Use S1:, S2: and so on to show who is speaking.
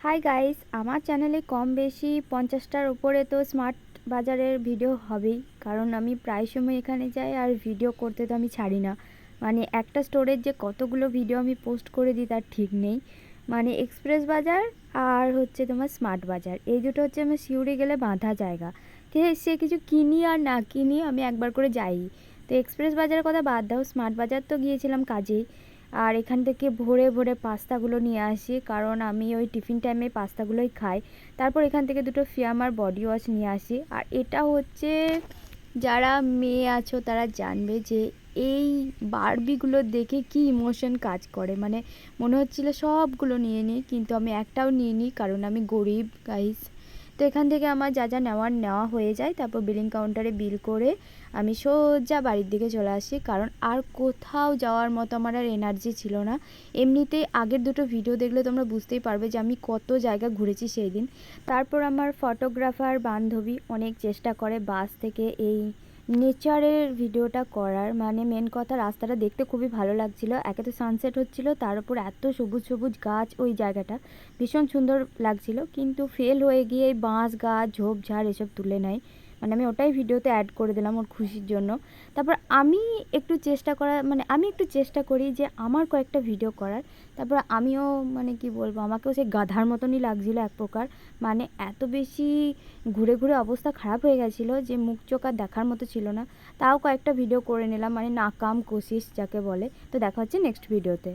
S1: Hi guys, আমার চ্যানেলে কম বেশি 50টার উপরে তো স্মার্ট বাজারের ভিডিও হবেই, কারণ আমি প্রায় সময় এখানে যাই আর ভিডিও করতে তো আমি ছাড়ি না। মানে একটা স্টোরের যে কতগুলো ভিডিও আমি পোস্ট করে দিই তার ঠিক নেই। মানে এক্সপ্রেস বাজার আর হচ্ছে তোমার স্মার্ট বাজার, এই দুটো হচ্ছে আমার সিউড়ি গেলে বাঁধা জায়গা। ঠিক আছে, সে কিছু কিনি আর না কিনি আমি একবার করে যাই। তো এক্সপ্রেস বাজারের কথা বাদ দাও, স্মার্ট বাজার তো গিয়েছিলাম কাজেই। আর এখান থেকে ভোরে ভোরে পাস্তাগুলো নিয়ে আসি, কারণ আমি ওই টিফিন টাইমে পাস্তাগুলোই খাই। তারপর এখান থেকে দুটো ফিয়ামার বডি ওয়াশ নিয়ে আসি। আর এটা হচ্ছে, যারা মেয়ে আছো তারা জানবে যে এই বারবিগুলো দেখে কি ইমোশন কাজ করে। মানে মনে হচ্ছিল সবগুলো নিয়ে নিই, কিন্তু আমি একটাও নিয়ে নিই, কারণ আমি গরিব গাইস। তো এখান থেকে আমার যা যা নেওয়া হয়ে যায়, তারপর বিলিং কাউন্টারে বিল করে আমি সোজা বাড়ির দিকে চলে আসি, কারণ আর কোথাও যাওয়ার মতো আমার আর এনার্জি ছিল না। এমনিতেই আগের দুটো ভিডিও দেখলে তোমরা বুঝতেই পারবে যে আমি কত জায়গা ঘুরেছি সেই দিন। তারপর আমার ফটোগ্রাফার বান্ধবী অনেক চেষ্টা করে বাস থেকে এই নেচারের ভিডিওটা করার। মানে মেন কথা, রাস্তাটা দেখতে খুবই ভালো লাগছিল, একে তো সানসেট হচ্ছিল, তার উপর এত সবুজ সবুজ গাছ, ওই জায়গাটা ভীষণ সুন্দর লাগছিল। কিন্তু ফেল হয়ে গিয়ে এই বাঁশ গাছ ঝোপঝাড় এসব তুলে নেয়। মানে আমি ওটাই ভিডিওতে অ্যাড করে দিলাম ওর খুশির জন্য। তারপর আমি আমি একটু চেষ্টা করি যে আমার কয়েকটা ভিডিও করার। তারপর আমিও মানে কি বলবো, আমাকেও সেই গাধার মতনই লাগছিলো এক প্রকার। মানে এত বেশি ঘুরে ঘুরে অবস্থা খারাপ হয়ে গেছিলো যে মুখ চোখ আর দেখার মতো ছিল না। তাও কয়েকটা ভিডিও করে নিলাম, মানে নাকাম কোশিশ যাকে বলে। তো দেখা হচ্ছে নেক্সট ভিডিওতে।